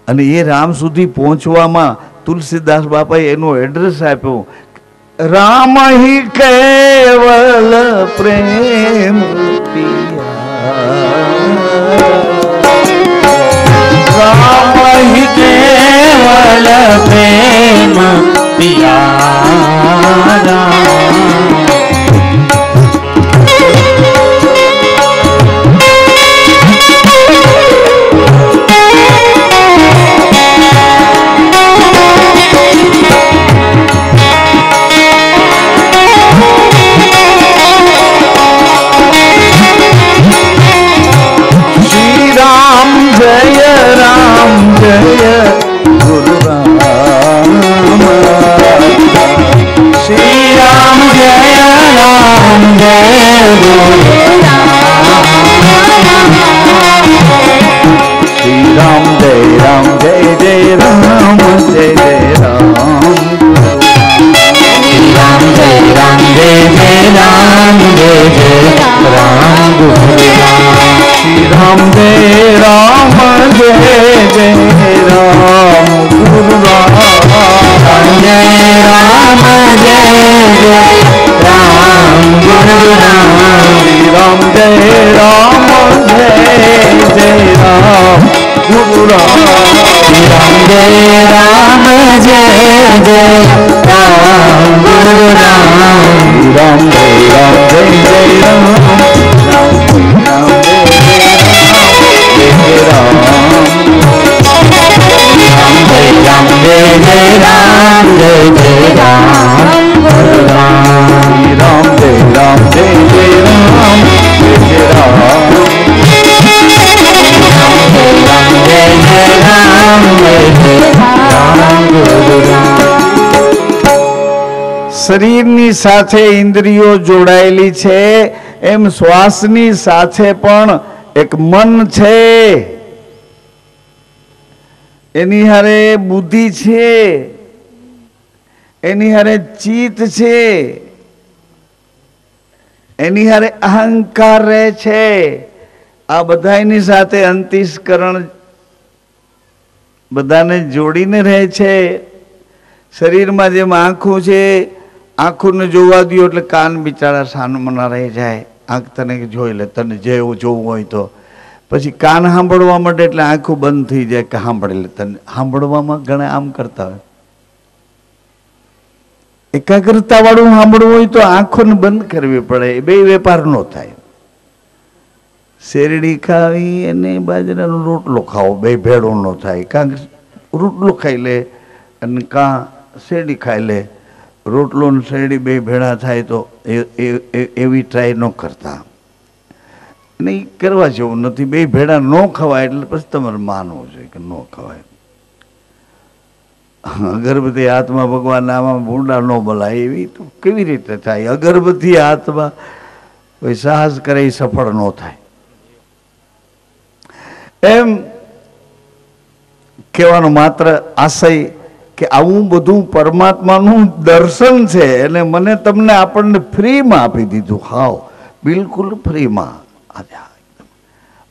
અને એ રામ સુધી પહોંચવામાં તુલસીદાસ બાપાએ એનો એડ્રેસ આપ્યો, રામ હિ કેવલ પ્રેમ राम ही केवल प्रेम प्यारा। जय गुरु राम, श्री राम जय गुरु राम, श्री राम जय राम जय जय राम जय जय राम, श्री राम जय राम जय जय राम जय जय राम गुरु राम, श्री राम जय राम जय जय राम गुरु राम, जय राम जय जय राम गुरु राम, श्री राम जय राम जय जय राम गुरु राम, श्री राम जय राम जय जय राम गुरु राम, श्री राम जय राम जय जय राम, राम राम जय जय राम, जय राम जय जय राम जय जय राम गुरु राम, श्री राम जय राम जय जय राम जय जय राम, जय जय राम जय जय राम गुरु राम। શરીરની સાથે ઇન્દ્રિયો જોડાયેલી છે, એમ શ્વાસની સાથે પણ એક મન છે, એની હારે બુદ્ધિ છે, એની હારે ચિત્ત છે, એની હારે અહંકાર રહે છે. આ બધાની સાથે અંતઃકરણ બધાને જોડીને રહે છે. શરીરમાં જેમ આંખો છે, આંખોને જોવા દો એટલે કાન બિચારા સાનમના રહી જાય. આંખ તને જોઈ લે, તને જેવું જોવું હોય તો. પછી કાન સાંભળવા માટે એટલે આંખો બંધ થઈ જાય કે સાંભળી લે. તને સાંભળવામાં ઘણા આમ કરતા હોય. એકાગ્રતા વાળું સાંભળવું હોય તો આંખોને બંધ કરવી પડે. એ બે વેપાર ન થાય. શેરડી ખાવી અને બાજરાનો રોટલો ખાવો, બે ભેળો ન થાય. કાં રોટલો ખાઈ લે અને કાં શેરડી ખાઈ લે. રોટલો ને શેરડી બે ભેળા થાય તો એવી ટ્રાય ન કરતા. નહીં કરવા જેવું નથી. બે ભેળા ન ખવાય એટલે પછી તમારે માનવું જોઈએ કે ન ખવાય. અગરબત્તી હાથમાં ભગવાન આમાં ભૂંડા ન બોલાય એવી તો કેવી રીતે થાય? અગરબત્તી હાથમાં કોઈ સાહસ કરે એ સફળ ન થાય. એમ કહેવાનો માત્ર આશય કે આવું બધું પરમાત્માનું દર્શન છે અને મને તમને આપણને ફ્રીમાં આપી દીધું. હાવ બિલકુલ ફ્રીમાં.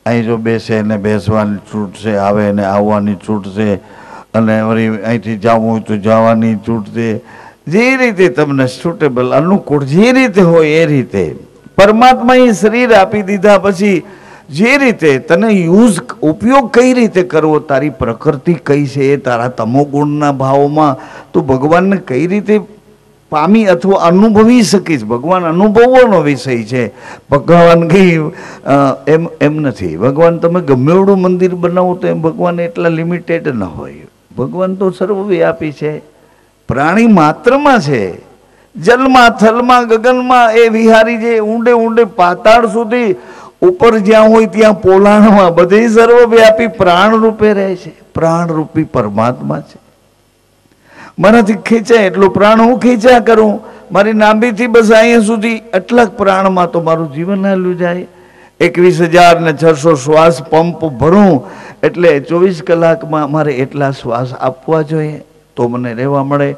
અહીં જો બેસે ને બેસવાની છૂટ છે, આવે ને આવવાની છૂટ છે, અને વળી અહીંથી જવું હોય તો જવાની છૂટ છે. જે રીતે તમને સુટેબલ અનુકૂળ જે રીતે હોય એ રીતે પરમાત્માએ શરીર આપી દીધા પછી જે રીતે તને ઉપયોગ કઈ રીતે કરવો, તારી પ્રકૃતિ કઈ છે, તારા તમોગુણના ભાવમાં તું ભગવાનને કઈ રીતે પામી અથવા અનુભવી શકીશ. ભગવાન અનુભવવાનો વિષય છે. ભગવાન કઈ એમ નથી. ભગવાન તમે ગમે એવડું મંદિર બનાવો તો એમ ભગવાન એટલા લિમિટેડ ન હોય. ભગવાન તો સર્વવ્યાપી છે. પ્રાણી માત્રમાં છે. જલમાં, થલમાં, ગગનમાં એ વિહારી જે ઊંડે ઊંડે પાતાળ સુધી ઉપર જ્યાં હોય ત્યાં પોલાણમાં બધે સર્વવ્યાપી પ્રાણ રૂપે રહે છે. પ્રાણરૂપી પરમાત્મા છે. મારાથી ખેંચાય એટલું પ્રાણ હું ખેંચ્યા કરું. મારી નાભીથી બસ અહીંયા સુધી આટલા પ્રાણમાં તો મારું જીવન હાલ્યું જાય. 21,600 શ્વાસ પંપ ભરું એટલે 24 કલાકમાં મારે એટલા શ્વાસ આપવા જોઈએ તો મને રહેવા મળે.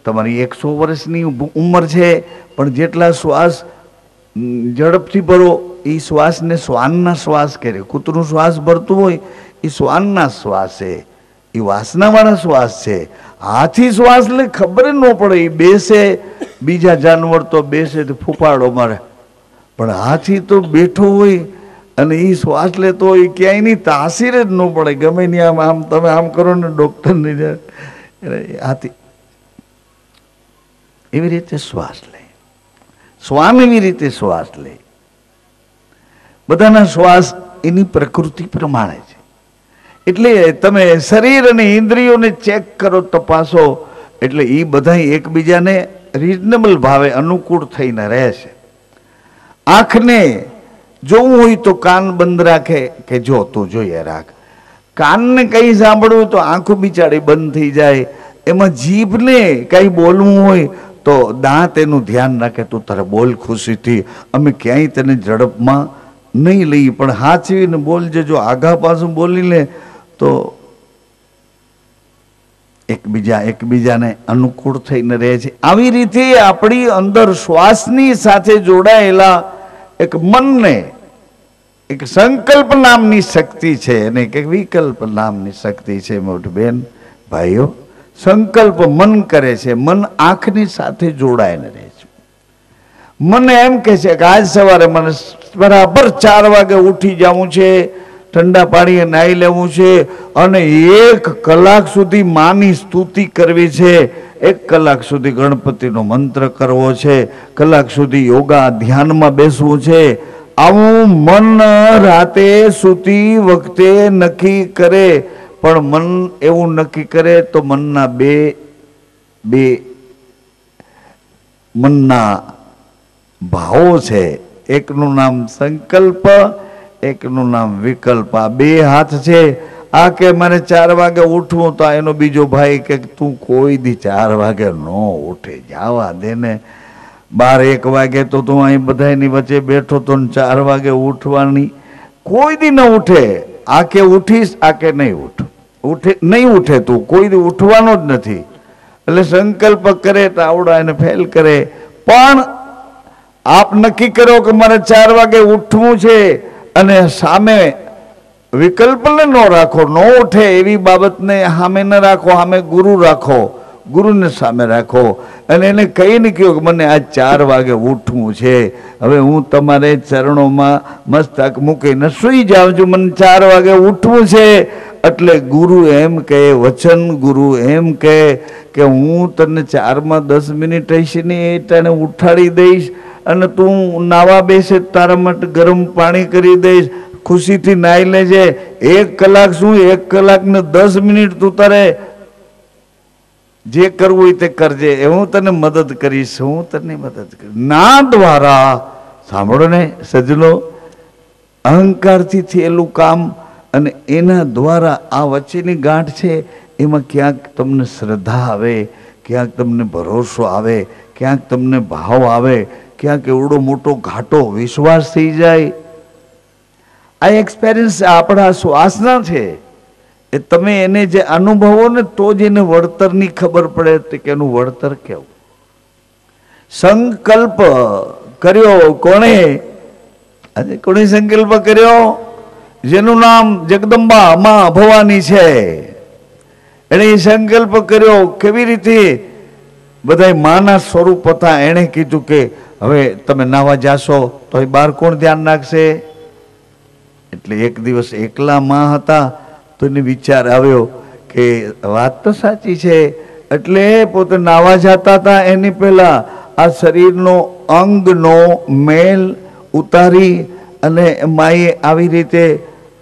તમારી 100 વર્ષની ઉંમર છે પણ જેટલા શ્વાસ ઝડપથી ભરો એ શ્વાસને શ્વાનના શ્વાસ કહે. કૂતરું શ્વાસ ભરતું હોય એ શ્વાનના શ્વાસ છે. એ વાસનાવાળા શ્વાસ છે. હાથી શ્વાસ લે ખબર જ ન પડે, એ બેસે, બીજા જાનવર તો બેસે તો ફૂફાડો મારે, પણ હાથી તો બેઠો હોય અને એ શ્વાસ લેતો હોય, ક્યાંયની તાસીર જ ન પડે. ગમે નહીં આમ આમ તમે આમ કરો ને ડૉક્ટરની હાથી એવી રીતે શ્વાસ લે, શ્વાન એવી રીતે શ્વાસ લે. બધાના શ્વાસ એની પ્રકૃતિ પ્રમાણે છે. એટલે તમે શરીર અને ઇન્દ્રિયોને ચેક કરો, તપાસો, એટલે એ બધા એકબીજાને રિઝનેબલ ભાવે અનુકૂળ થઈને રહે છે. આંખને જોવું હોય તો કાન બંધ રાખે કે જો તું જોઈએ રાખ. કાનને કંઈ સાંભળવું તો આંખો બિચારી બંધ થઈ જાય. એમાં જીભને કંઈ બોલવું હોય તો દાંત એનું ધ્યાન રાખે, તું તારે બોલ ખુશીથી, અમે ક્યાંય તેને ઝડપમાં નહીં લઈએ, પણ હાચવીને બોલજે. જો આઘા પાછું બોલી લે તો એકબીજાને અનુકૂળ થઈને રહે છે. આવી રીતે આપણી અંદર શ્વાસની સાથે જોડાયેલા એક મનને એક સંકલ્પ નામની શક્તિ છે અને એક વિકલ્પ નામની શક્તિ છે. મોટી બેન ભાઈઓ, સંકલ્પ મન કરે છે. મન આંખની સાથે જોડાઈને રહે છે. મને એમ કહે છે કે આજ સવારે મને બરાબર 4 વાગે ઉઠી જવું છે, ઠંડા પાણીએ નાહી લેવું છે અને 1 કલાક સુધી માની સ્તુતિ કરવી છે, 1 કલાક સુધી ગણપતિનો મંત્ર કરવો છે, કલાક સુધી યોગા ધ્યાનમાં બેસવું છે. આવું મન રાતે સૂતી વખતે નક્કી કરે. પણ મન એવું નક્કી કરે તો મનના બે મનના ભાવો છે. એકનું નામ સંકલ્પ, એકનું નામ વિકલ્પ. આ 2 હાથ છે. આ કે મારે 4 વાગે ઉઠવું, તો એનો બીજો ભાઈ કે તું કોઈ દી 4 વાગે ન ઉઠે, જવા દે ને. 12-1 વાગે તો તું અહીં બધાની વચ્ચે બેઠો તો 4 વાગે ઉઠવાની કોઈ દી ન ઉઠે. આ કે ઉઠીશ, આ કે નહીં ઉઠે નહીં ઉઠે, તું કોઈ દી ઉઠવાનો જ નથી. એટલે સંકલ્પ કરે તો આવડા એને ફેલ કરે. પણ આપ નક્કી કરો કે મારે 4 વાગે ઉઠવું છે અને સામે વિકલ્પને ન રાખો, ન ઉઠે એવી બાબતને સામે ન રાખો, સામે ગુરુ રાખો, ગુરુને સામે રાખો અને એને કહીને કહ્યું કે મને આજ 4 વાગે ઉઠવું છે. હવે હું તમારે ચરણોમાં મસ્તક મૂકીને સૂઈ જાઉં છું, મને 4 વાગે ઉઠવું છે. એટલે ગુરુ એમ કહે, વચન ગુરુ એમ કહે કે હું તને 4માં 10 મિનિટ હશે ને એ તને ઉઠાડી દઈશ અને તું નાવા બેસે તારા માટે ગરમ પાણી કરી દઈશ, ખુશીથી નાહી લેજે. 1 કલાક શું, 1 કલાક ને 10 મિનિટ તું તારે જે કરવું હોય તે કરજે, હું તને મદદ કરીશ, હું તને મદદ કરીશ. ના દ્વારા સાંભળો ને સજ્જનો, અહંકારથી થયેલું કામ અને એના દ્વારા આ વચ્ચેની ગાંઠ છે, એમાં ક્યાંક તમને શ્રદ્ધા આવે, ક્યાંક તમને ભરોસો આવે, ક્યાંક તમને ભાવ આવે, ક્યાંક એવડો મોટો ઘાટો વિશ્વાસ થઈ જાય. આ એક્સપિરિયન્સ આપણા શ્વાસના છે. એ તમે એને જે અનુભવો ને તો જ એને વળતરની ખબર પડે કે એનું વળતર કેવું. સંકલ્પ કર્યો કોણે? આજે કોણે સંકલ્પ કર્યો? જેનું નામ જગદંબા માં ભવાની છે. એણે સંકલ્પ કર્યો. કેવી રીતે? બધા માના સ્વરૂપ હતા. એણે કીધું કે હવે તમે નાવા જાશો તો એ બહાર કોણ ધ્યાન રાખશે? એટલે એક દિવસ એકલા માં હતા તો એને વિચાર આવ્યો કે વાત તો સાચી છે. એટલે પોતે નાવા જતા હતા એની પહેલા આ શરીરનો અંગનો મેલ ઉતારી અને માએ આવી રીતે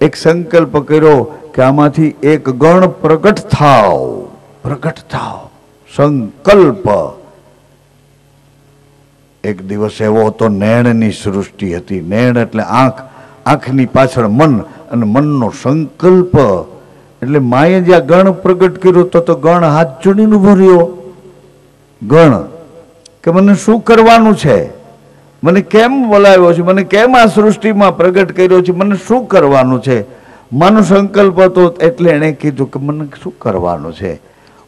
એક સંકલ્પ કર્યો કે આમાંથી એક ગણ પ્રગટ થાવ, પ્રગટ થાવ. સંકલ્પ. એક દિવસ એવો હતો, નૈણની સૃષ્ટિ હતી. નૈણ એટલે આંખ, આંખની પાછળ મન અને મનનો સંકલ્પ. એટલે માએ જ્યાં ગણ પ્રગટ કર્યો તો ગણ હાથ જોડીને ઉભો રહ્યો. ગણ કે મને શું કરવાનું છે, મને કેમ બોલાવ્યો છે, મને કેમ આ સૃષ્ટિમાં પ્રગટ કર્યો છે, મને શું કરવાનું છે? માનો સંકલ્પ હતો એટલે એણે કીધું કે મને શું કરવાનું છે.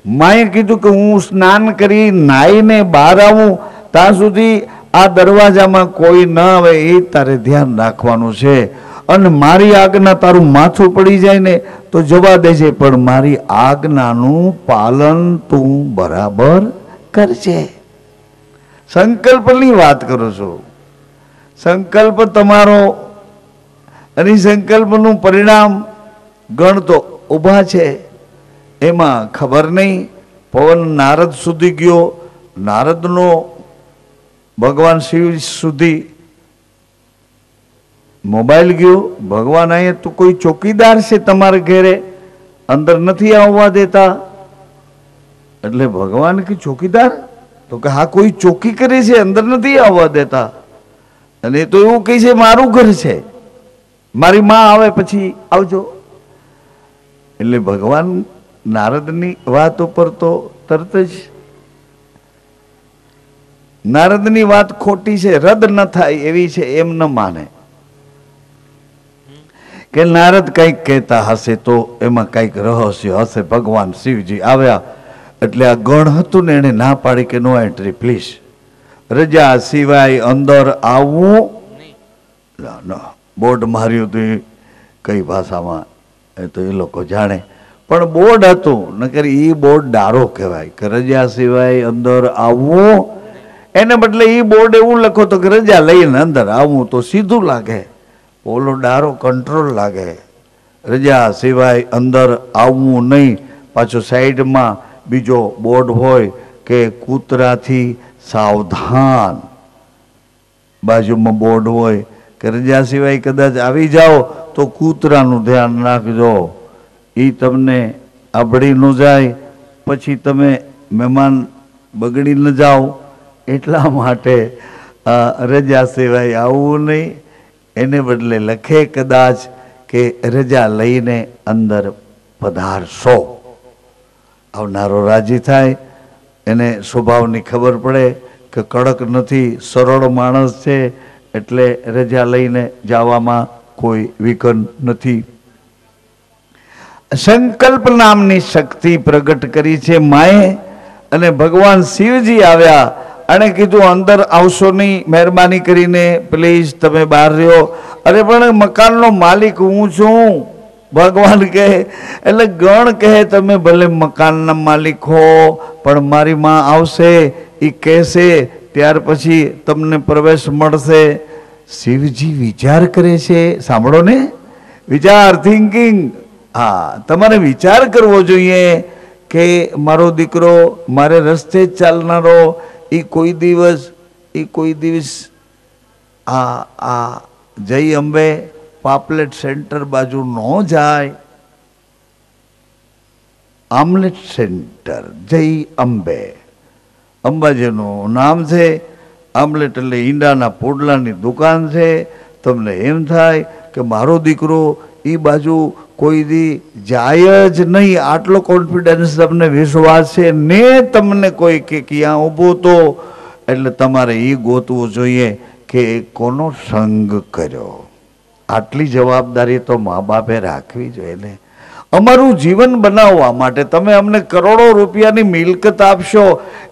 માએ કીધું કે હું સ્નાન કરી નાહીને બહાર આવું ત્યાં સુધી આ દરવાજામાં કોઈ ન આવે એ તારે ધ્યાન રાખવાનું છે. અને મારી આજ્ઞા તારું માથું પડી જાય ને તો જવા દેજે, પણ મારી આજ્ઞાનું પાલન તું બરાબર કરજે. સંકલ્પની વાત કરું છું. સંકલ્પ તમારો અને સંકલ્પનું પરિણામ ગણ તો ઊભા છે. એમાં ખબર નહીં પવન નારદ સુધી ગયો, નારદનો ભગવાન શિવ સુધી મોબાઈલ ગયો. ભગવાન અહીંયા તો કોઈ ચોકીદાર છે તમારા ઘેરે, અંદર નથી આવવા દેતા. એટલે ભગવાન કે ચોકીદાર? તો કે હા, કોઈ ચોકી કરે છે, અંદર નથી આવવા દેતા. અને એ તો એવું કહે છે મારું ઘર છે, મારી માં આવે પછી આવજો. એટલે ભગવાન નારદની વાત ઉપર તો તરત જ નારદની વાત ખોટી છે, રદ ન થાય એવી છે એમ ન માને કે નારદ કંઈક કહેતા હશે તો એમાં કંઈક રહસ્ય હશે. ભગવાન શિવજી આવ્યા એટલે આ ગણ હતું ને એને ના પાડી કે નો એન્ટ્રી પ્લીઝ, રજા સિવાય અંદર આવવું. બોર્ડ માર્યું હતું કઈ ભાષામાં એ તો એ લોકો જાણે, પણ બોર્ડ હતું, નકર એ બોર્ડ ડારો કહેવાય કે રજા સિવાય અંદર આવવું. એને બદલે એ બોર્ડ એવું લખો તો કે રજા લઈને અંદર આવવું, તો સીધું લાગે. ઓલો ડારો કંટ્રોલ લાગે. રજા સિવાય અંદર આવવું નહીં. પાછો સાઈડમાં બીજો બોર્ડ હોય કે કૂતરાથી સાવધાન. બાજુમાં બોર્ડ હોય કે રજા સિવાય કદાચ આવી જાઓ તો કૂતરાનું ધ્યાન રાખજો, એ તમને આભળી ન જાય, પછી તમે મહેમાન બગડી ન જાઓ. એટલા માટે રજા સિવાય આવવું નહીં. એને બદલે લખે કદાચ કે રજા લઈને અંદર પધારશો. આવનારો રાજી થાય, એને સ્વભાવની ખબર પડે કે કડક નથી, સરળ માણસ છે, એટલે રજા લઈને જવામાં કોઈ વિઘ્ન નથી. સંકલ્પ નામની શક્તિ પ્રગટ કરી છે માએ. અને ભગવાન શિવજી આવ્યા અને કીધું અંદર આવશો નહીં, મહેરબાની કરીને પ્લીઝ તમે બહાર રહ્યો. અરે પણ મકાનનો માલિક હું છું, ભગવાન કહે. એટલે ગણ કહે તમે ભલે મકાનના માલિક હો, પણ મારી માં આવશે, એ કહેશે ત્યાર પછી તમને પ્રવેશ મળશે. શિવજી વિચાર કરે છે. સાંભળો ને, વિચાર, થિંકિંગ. હા, તમારે વિચાર કરવો જોઈએ કે મારો દીકરો મારે રસ્તે જ ચાલનારો એ કોઈ દિવસ આ જય અંબે પાપલેટ સેન્ટર બાજુ ન જાય. આમલેટ સેન્ટર જય અંબે, અંબાજીનું નામ છે. આમલેટ એટલે ઈંડાના પોડલાની દુકાન છે. તમને એમ થાય કે મારો દીકરો એ બાજુ કોઈ દી જાય જ નહીં, આટલો કોન્ફિડન્સ તમને વિશ્વાસ છે ને તમને કોઈ કે ક્યાં ઊભો તો, એટલે તમારે એ ગોતવું જોઈએ કે કોનો સંગ કર્યો. આટલી જવાબદારી તો મા બાપે રાખવી જોઈએ ને. અમારું જીવન બનાવવા માટે તમે અમને કરોડો રૂપિયાની મિલકત આપશો,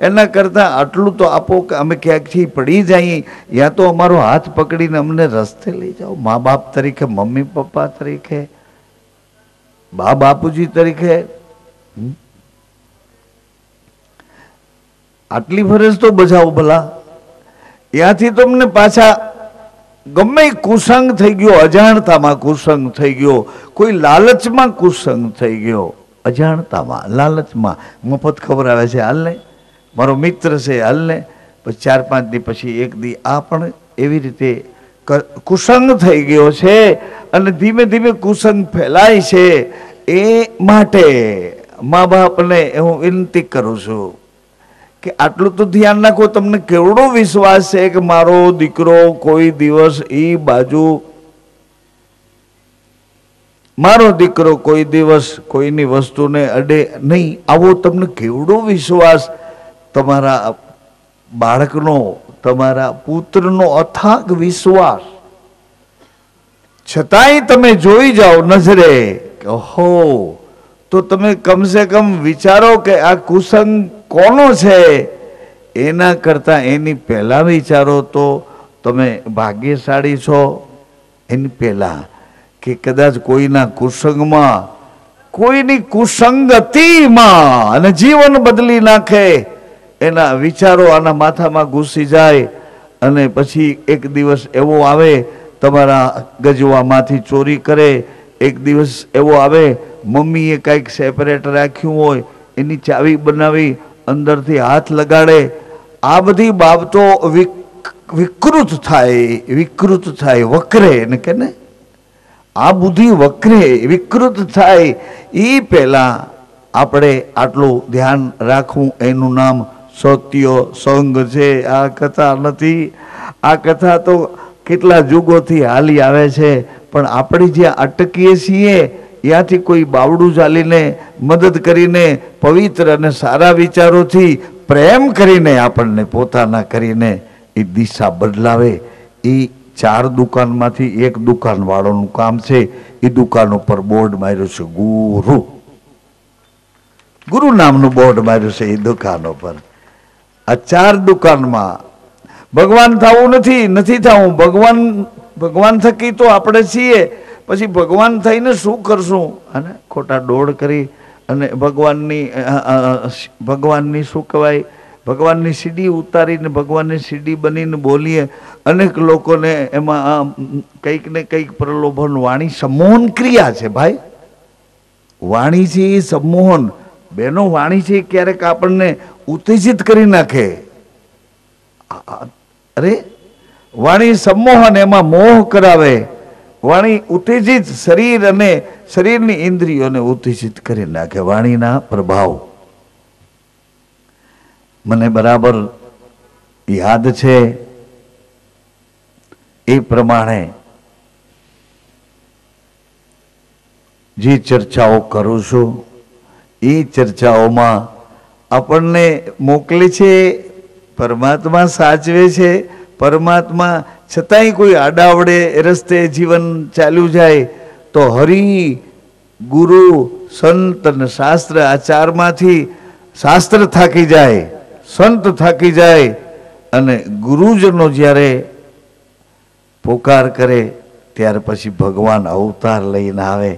એના કરતાં આટલું તો આપો કે અમે ક્યાંકથી પડી જઈએ, યા તો અમારો હાથ પકડીને અમને રસ્તે લઈ જાઓ. મા બાપ તરીકે, મમ્મી પપ્પા તરીકે, બા બાપુજી તરીકે આટલી ફરજ તો બજાવો ભલા. ત્યાંથી તમને પાછા ગમે કુસંગ થઈ ગયો, અજાણતામાં કુસંગ થઈ ગયો, કોઈ લાલચમાં કુસંગ થઈ ગયો, અજાણતામાં લાલચમાં મફત ખબર આવે છે હાલ ને, મારો મિત્ર છે હાલ ને, પછી 4-5 દી પછી એક દી આ પણ એવી રીતે કુસંગ થઈ ગયો છે. અને ધીમે ધીમે કુસંગ ફેલાય છે. એ માટે મા બાપને હું વિનંતી કરું છું કે આટલું તો ધ્યાન રાખો. તમને કેવડો વિશ્વાસ છે કે મારો દીકરો કોઈ દિવસ એ બાજુ, મારો દીકરો કોઈ દિવસ કોઈની વસ્તુને અડે નહીં, આવો તમને કેવડો વિશ્વાસ તમારા બાળકનો, તમારા પુત્રનો અથાગ વિશ્વાસ. છતાંય તમે જોઈ જાઓ નજરે કે ઓહો, તો તમે કમસે કમ વિચારો કે આ કુસંગ કોનો છે. એના કરતાં એની પહેલાં વિચારો તો તમે ભાગ્યશાળી છો. એની પહેલાં કે કદાચ કોઈના કુસંગમાં કોઈની કુસંગતિમાં અને જીવન બદલી નાખે એના વિચારો આના માથામાં ઘૂસી જાય અને પછી એક દિવસ એવો આવે તમારા ગજવામાંથી ચોરી કરે, એક દિવસ એવો આવે મમ્મીએ કંઈક સેપરેટ રાખ્યું હોય એની ચાવી બનાવી અંદરથી હાથ લગાડે, આ બધી બાબતો વિકૃત થાય વકરે ને કે ને આ બુદ્ધિ વકરે વિકૃત થાય એ પહેલા આપણે આટલું ધ્યાન રાખવું. એનું નામ સત્ય સંગ છે. આ કથા નથી, આ કથા તો કેટલા યુગોથી હાલી આવે છે, પણ આપણે જ્યાં અટકીએ છીએ ત્યાંથી કોઈ બાવડું ચાલીને મદદ કરીને પવિત્ર અને સારા વિચારોથી પ્રેમ કરીને આપણને પોતાના કરીને એ દિશા બદલાવે. એ 4 દુકાનમાંથી એક દુકાન વાળોનું કામ છે. એ દુકાન ઉપર બોર્ડ માર્યું છે ગુરુ નામનું બોર્ડ માર્યું છે એ દુકાનો પર. આ 4 દુકાનમાં ભગવાન થવું નથી થવું. ભગવાન થકી તો આપણે છીએ, પછી ભગવાન થઈને શું કરશું? અને ખોટા દોડ કરી અને ભગવાનની શું કહેવાય, ભગવાનની સીડી ઉતારીને ભગવાનની સીડી બનીને બોલીએ. અનેક લોકોને એમાં કંઈક ને કંઈક પ્રલોભન. વાણી સંમોહન ક્રિયા છે ભાઈ. વાણી છે એ સંમોહન. બેનો વાણી છે ક્યારેક આપણને ઉત્તેજિત કરી નાખે. અરે વાણી સંમોહન, એમાં મોહ કરાવે. વાણી ઉત્તેજિત શરીર અને શરીરની ઇન્દ્રિયોને ઉત્તેજિત કરી નાખે. વાણીના પ્રભાવ મને બરાબર યાદ છે. એ પ્રમાણે જે ચર્ચાઓ કરું છું એ ચર્ચાઓમાં આપણને મોકલે છે પરમાત્મા, સાચવે છે પરમાત્મા, છતાંય કોઈ આડાવડે રસ્તે જીવન ચાલ્યું જાય તો હરિ, ગુરુ, સંત અને શાસ્ત્ર, આ 4માંથી શાસ્ત્ર થાકી જાય, સંત થાકી જાય અને ગુરુજનો જ્યારે પોકાર કરે ત્યાર પછી ભગવાન અવતાર લઈને આવે.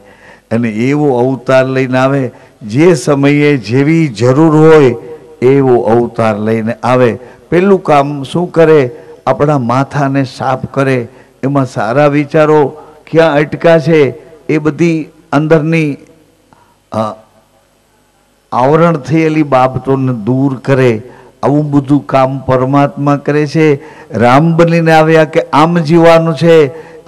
અને એવો અવતાર લઈને આવે જે સમયે જેવી જરૂર હોય એવો અવતાર લઈને આવે. પેલું કામ શું કરે? આપણા માથાને સાફ કરે. એમાં સારા વિચારો ક્યાં અટકા છે એ બધી અંદરની આવરણ થયેલી બાબતોને દૂર કરે. આવું બધું કામ પરમાત્મા કરે છે. રામ બનીને આવ્યા કે આમ જીવવાનું છે,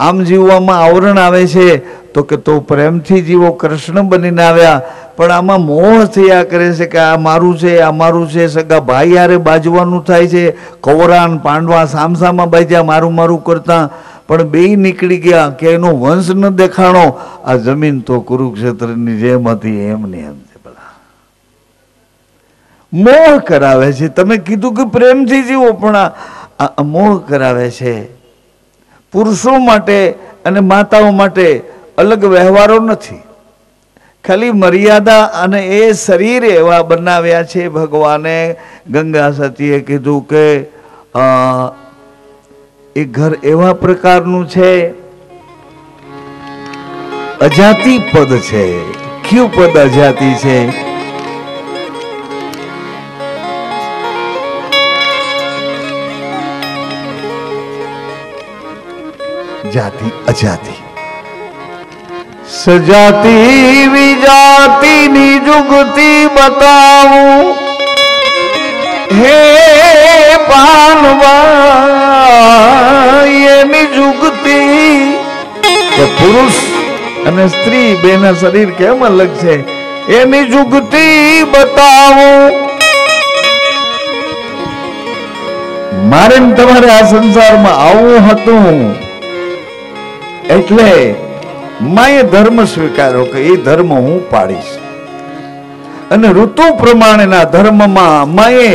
આમ જીવવામાં આવરણ આવે છે તો કે તો પ્રેમથી જીવો. કૃષ્ણ બનીને આવ્યા પણ આમાં મોહ થયા કરે છે કે આ મારું છે, આ મારું છે. સગા ભાઈ હારે બાજવાનું થાય છે. કૌરાન પાંડવા સામસામા બાજ્યા મારું મારું કરતા, પણ બેય નીકળી ગયા કે એનો વંશ ન દેખાણો. આ જમીન તો કુરુક્ષેત્રની જેમ હતી એમની એમ છે. મોહ કરાવે છે. તમે કીધું કે પ્રેમથી જીવો, પણ આ મોહ કરાવે છે. પુરુષો માટે અને માતાઓ માટે અલગ વ્યવહારો નથી. ખાલી મર્યાદા અને એ શરીર એવા બનાવ્યા છે ભગવાને. ગંગા સતીએ કીધું કે એ ઘર એવા પ્રકારનું છે, અજાતિ પદ છે. કયું પદ અજાતિ છે? જાતિ અજાતિ. સજાતિ વિજાતિની જુગતી બતાવું હે પાનવા એની જુગતી. કે પુરુષ અને સ્ત્રી બેના શરીર કેમ અલગ છે એની જુગતી બતાવું. મારે તમારે આ સંસારમાં આવું હતું એટલે માએ ધર્મ સ્વીકાર્યો કે એ ધર્મ હું પાડીશ. અને ઋતુ પ્રમાણેના ધર્મમાં માએ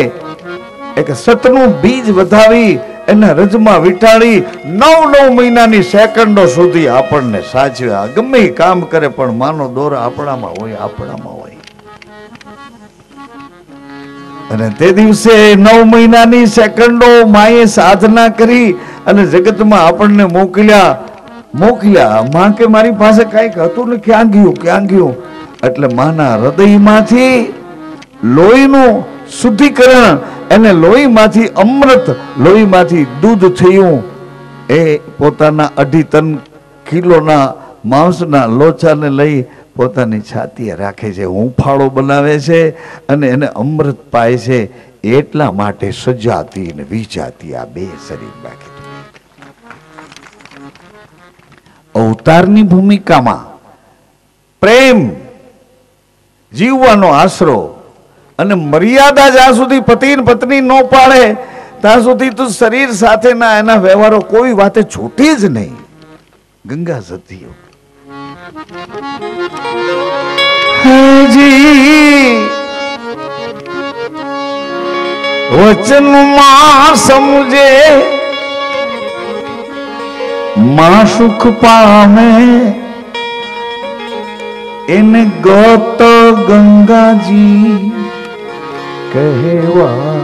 એક સતનું બીજ વધાવી એના રજમાં વીંટાળી 9 મહિનાની સેકન્ડો સુધી આપણને સાચવ્યા. ગમે કામ કરે પણ માનો દોર આપણામાં હોય. અને તે દિવસે 9 મહિનાની સેકન્ડો માએ સાધના કરી અને જગતમાં આપણને મોકલ્યા. માં કે મારી પાસે કઈક હતું ને ક્યાં ગયું. એટલે માના હૃદયમાંથી લોહીનું શુદ્ધિકરણ અને લોહીમાંથી અમૃત, લોહીમાંથી દૂધ થયું. એ પોતાના 2.5 કિલોના માંસના લોચાને લઈ પોતાની છાતીએ રાખે છે, હુંફાળો બનાવે છે અને એને અમૃત પાય છે. એટલા માટે સજાતી અને વિજાતી આ બે શરીર બાકી. અવતારની ભૂમિકામાં પ્રેમ, જીવવાનો આશરો અને મર્યાદા જ્યાં સુધી પતિ ને પત્ની ન પાડે ત્યાં સુધી તો શરીર સાથેના એના વ્યવહારો કોઈ વાતે છૂટે જ નહીં. ગંગા સતીઓ વચનમાં સમજે માં સુખ પામે, એને ગોત ગંગાજી કહેવા.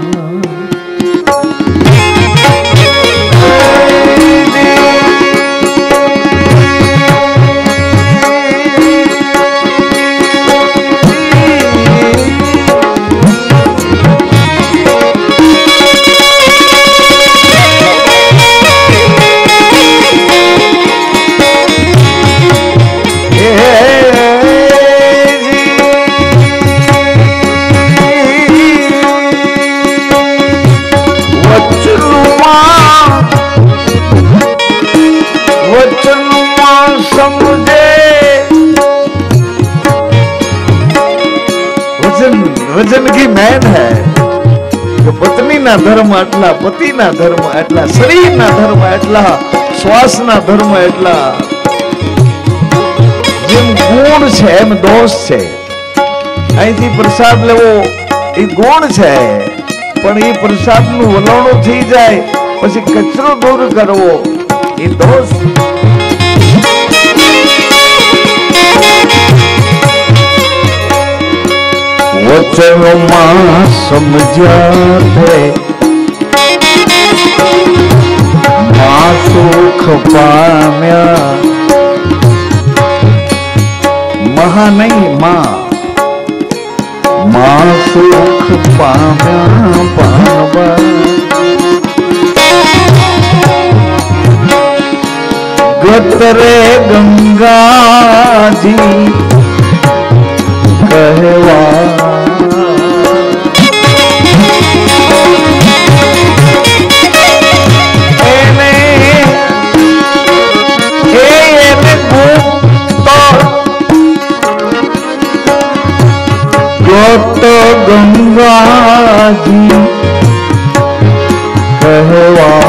वचन की मैन है कि पत्नी ना धर्म एटला, पति ना धर्म एटला, शरीर ना धर्म एटला, श्वास ना धर्म एटला. જેમ ગુણ છે એમ દોષ છે. અહીંથી પ્રસાદ લેવો એ ગુણ છે, પણ એ પ્રસાદ નું વલણું થઈ જાય પછી કચરો દૂર કરવો એ દોષ. વચનમાં સમજ્યા છે માં સુખ પામ્યા. મહા નહીં માં સુખ પામ્યા પામવા. ગતરે ગંગાજી કહેવા. ગંગાજી કહેવા.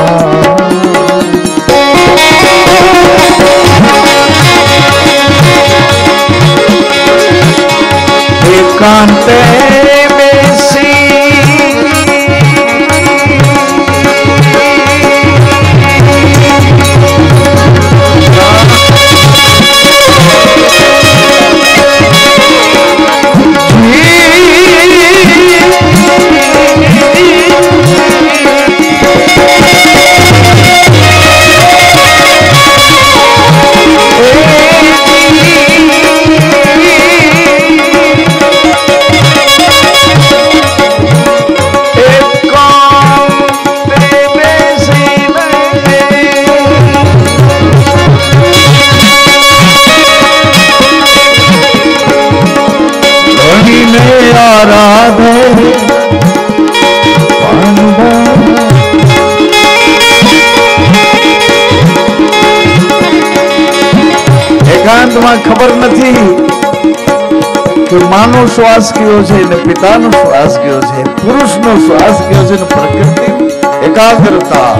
એકાંતે એકાંતમાં ખબર નથી કે માનો શ્વાસ કયો છે ને પિતાનો શ્વાસ કયો છે, પુરુષનો શ્વાસ કયો છે ને પ્રકૃતિ. એકાગ્રતા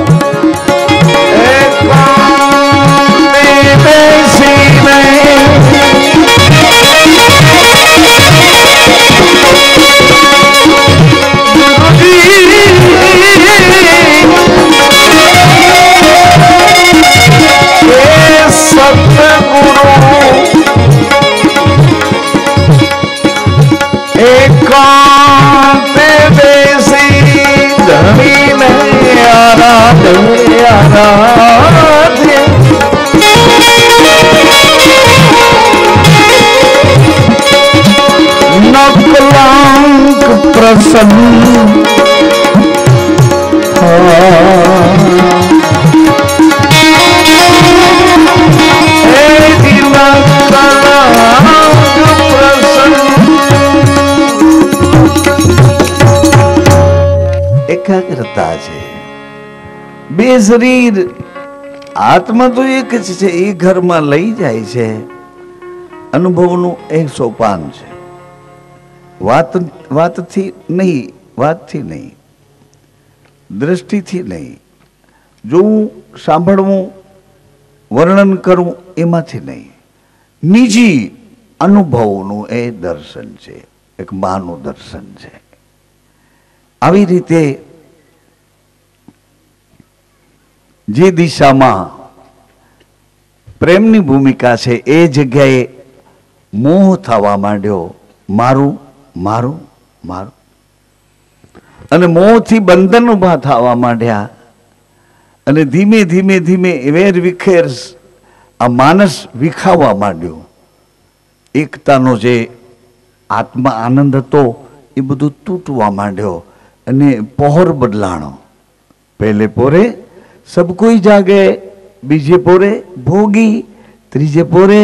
કલાંક પ્રસન્ન એકાગ્રતા છે. બે શરીર આત્મા તો એક જ છે, એ ઘરમાં લઈ જાય છે. અનુભવનું એક સોપાન છે. વાતથી નહીં, દ્રષ્ટિથી નહીં, જોવું, સાંભળવું, વર્ણન કરવું એમાંથી નહીં, નિજી અનુભવનું એ દર્શન છે, એક માનું દર્શન છે. આવી રીતે જે દિશામાં પ્રેમની ભૂમિકા છે એ જગ્યાએ મોહ થવા માંડ્યો, મારું મારું મારું, અને મોહથી બંધન ઉભા થવા માંડ્યા. અને ધીમે ધીમે ધીમે વેર વિખેર આ માનસ વિખાવા માંડ્યું. એકતાનો જે આત્મા આનંદ હતો એ બધું તૂટવા માંડ્યો અને પહોર બદલાણો. પહેલે પોરે સબ કોઈ જાગે, બીજે પોરે ભોગી, ત્રીજે પોરે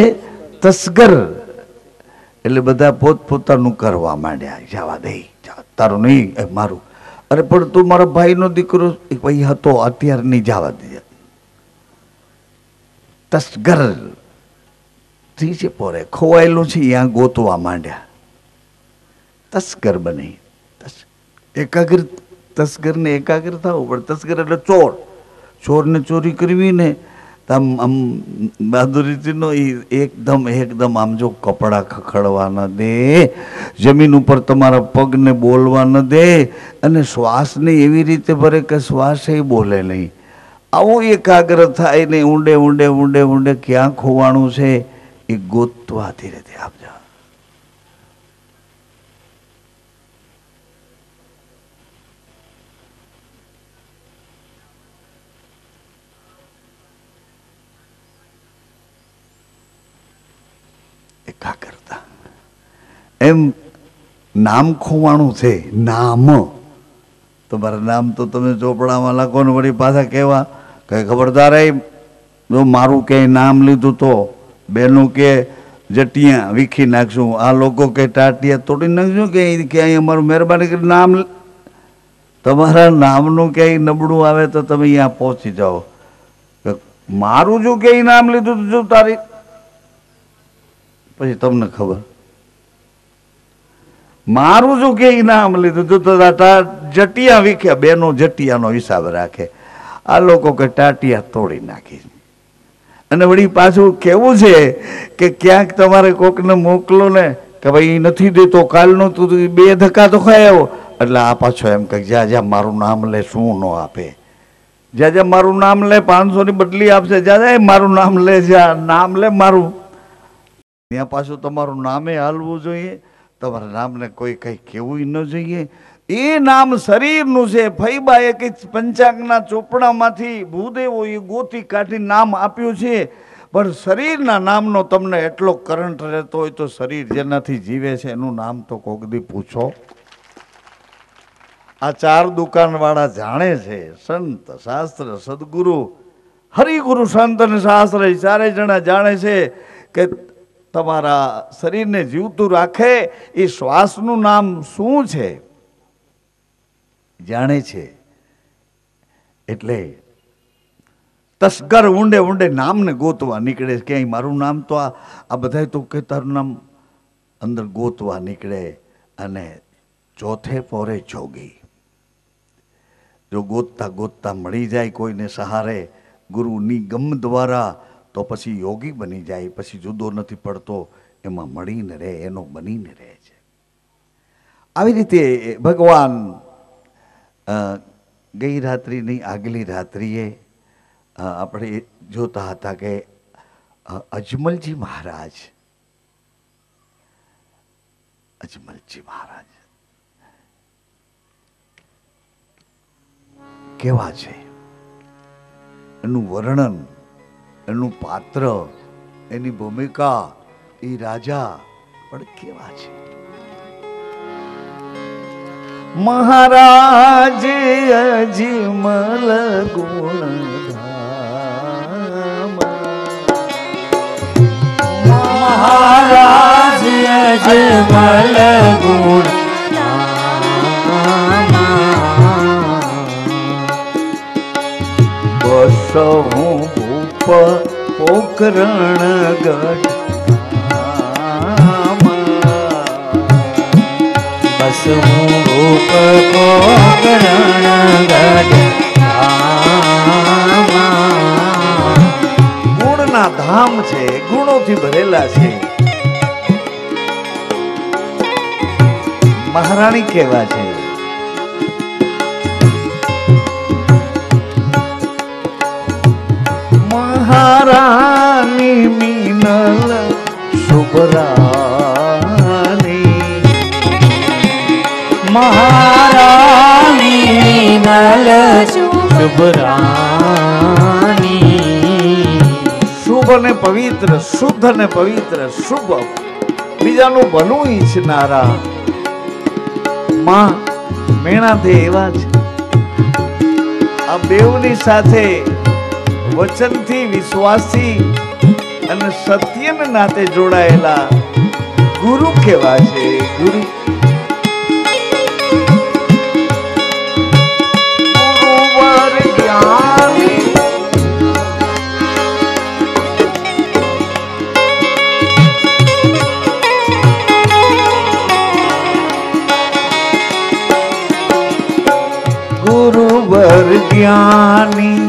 તસ્કર. એટલે બધા પોતપોતાનું કરવા માંડ્યા. જવા દે, તારું નહીં મારું. અરે પણ તું મારા ભાઈનો દીકરો ભાઈ હતો, અત્યારે નહીં જવા દે. તસ્કર. ત્રીજે પોરે ખોવાયેલું છે ત્યાં ગોતવા માંડ્યા. તસ્કર બની. તસ્કર ને એકાગ્ર થવું પડે. તસ્કર એટલે ચોર. ચોરને ચોરી કરવી ને આમ બહાદુરીનો એકદમ આમ જો કપડા ખખડવા ન દે, જમીન ઉપર તમારા પગને બોલવા ન દે, અને શ્વાસને એવી રીતે ભરે કે શ્વાસ એ બોલે નહીં. આવું એકાગ્ર થાય ને ઊંડે ઊંડે ઊંડે ઊંડે ક્યાં ખોવાણું છે એ ગોતવા ધીરે ધીરે આપજો. એકાગ્રતા. એમ નામ ખોવાણું છે. નામ તમારા નામ તો તમે ચોપડામાં લખો ને વળી પાછા કહેવા કઈ ખબરદાર જો મારું ક્યાંય નામ લીધું તો બેનું કે જટિયા વીખી નાખશું, આ લોકો કે ટાટિયા તોડી નાખશું, કે ક્યાંય અમારું મહેરબાની કરી નામ, તમારા નામનું ક્યાંય નબળું આવે તો તમે અહીંયા પહોંચી જાઓ. મારું જો ક્યાંય નામ લીધું તો જો તારી પછી તમને ખબર. મારું જો કે નામ લીધું તો જટિયા વીખ્યા, બેનો જટિયાનો હિસાબ રાખે. આ લોકો કે ટાટિયા તોડી નાખી. અને વળી પાછું કેવું છે કે ક્યાંક તમારે કોકને મોકલો ને કે ભાઈ નથી દેતો, કાલનો તું 2 ધક્કા તો ખાય આવો, એટલે આ પાછો એમ કે જ્યાં જ્યાં મારું નામ લે શું ન આપે, જ્યાં જ્યાં મારું નામ લે 500 ની બદલી આપશે, જ્યાં મારું નામ લે, જ્યાં નામ લે મારું, ત્યાં પાછું તમારું નામે હાલવું જોઈએ. તમારા નામને કોઈ કંઈ કહેવું ન જોઈએ. એ નામ શરીરનું છે. ફૈબાએ કે પંચાંગના ચોપડામાંથી ભૂદેવોએ ગોતી કાઢી નામ આપ્યું છે. પણ શરીરના નામનો તમને એટલો કરંટ રહેતો હોય તો શરીર જેનાથી જીવે છે એનું નામ તો કોક દી પૂછો. આ 4 દુકાનવાળા જાણે છે. સંત, શાસ્ત્ર, સદગુરુ, હરિગુરુ, સંત અને શાસ્ત્ર, 4 જણા જાણે છે કે તમારા શરીરને જીવતું રાખે એ શ્વાસનું નામ શું છે જાણે છે. એટલે તસ્કર ઊંડે ઊંડે નામને ગોતવા નીકળે. ક્યાંય મારું નામ તો આ બધા તો કે તારું નામ અંદર ગોતવા નીકળે. અને ચોથે પોરે જોગી. જો ગોતતા ગોતતા મળી જાય કોઈને સહારે ગુરુ નિગમ દ્વારા તો પછી યોગી બની જાય. પછી જુદો નથી પડતો, એમાં મળીને રહે, એનો બનીને રહે છે. આવી રીતે ભગવાન ગઈ રાત્રિની આગલી રાત્રિએ આપણે જોતા હતા કે અજમલજી મહારાજ કેવા છે, એનું વર્ણન, એનું પાત્ર, એની ભૂમિકા, એ રાજા પણ કેવા છે. મહારાજ અજમલ ગુણધામ મહારાજ અજમલ ગુણ બસહુ ભૂપ પોકરણ ગઢ બસહુ ભૂપ પોકરણ ગઢ ગુણના ધામ છે, ગુણોથી ભરેલા છે. મહારાણી કેવા છે? મહારાણી મીનલ શુભરાની મહારાણી મીનલ શુભરાની શુભ અને પવિત્ર, શુદ્ધ અને પવિત્ર, શુભ બીજાનું ભલું ઈચ્છનારા માં મેણાથી એવા છે. આ બેવની સાથે વચનથી, વિશ્વાસથી અને સત્યના નાતે જોડાયેલા ગુરુ કેવા છે? ગુરુ ગુરુવર જ્ઞાની ગુરુવર જ્ઞાની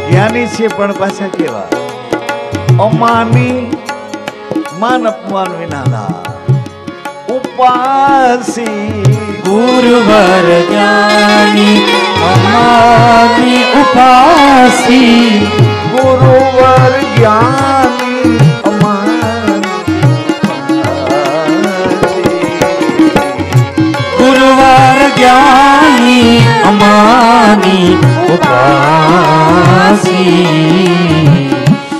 જ્ઞાની છે પણ પાછા કેવા? અમાની, માન અપમાન વિનાના ઉપાસી ગુરુવર જ્ઞાની અમાની ઉપાસી ગુરુવર જ્ઞાની અમાની ગુરુવર જ્ઞાની અમાની ઉપાસી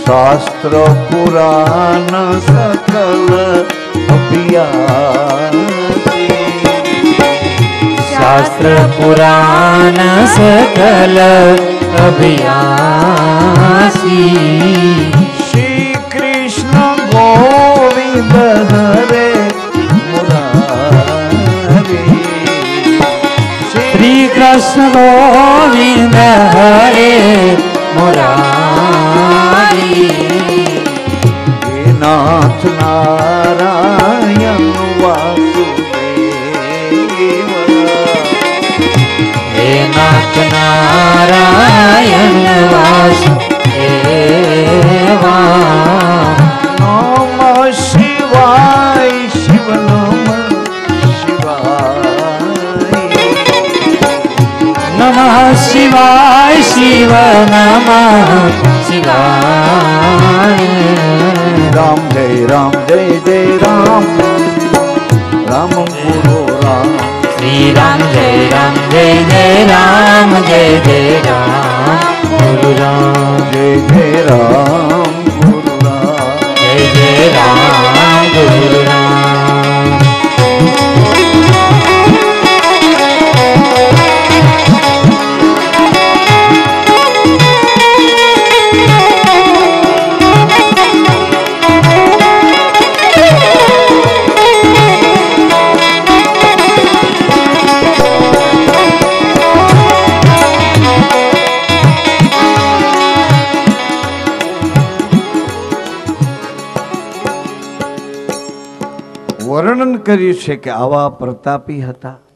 શાસ્ત્ર પુરાણ સકલ અભ્યાસી શાસ્ત્ર પુરાણ સકલ અભ્યાસી શ્રી કૃષ્ણ ગોવિંદ હરે મુરારી શ્રી કૃષ્ણ ગોવિંદ હરે મુરારી હે નાથ નારાયણ વાસુદેવ હે નાથ નારાયણ વાસુદેવા નમ શિવાય શિવ નમ શિવાય નમઃ શિવાય શિવ નમઃ શિવાય રામ જય રામ જય જય રામ રામ ગુરુ રામ શ્રી રામ જય રામ જય જય રામ જય જય રામ ગુરુ રામ જય જય રામ ગુરુ રામ જય જય રામ ગુરુ રામ વર્ણન કર્યું છે કે આવા પ્રતાપી હતા.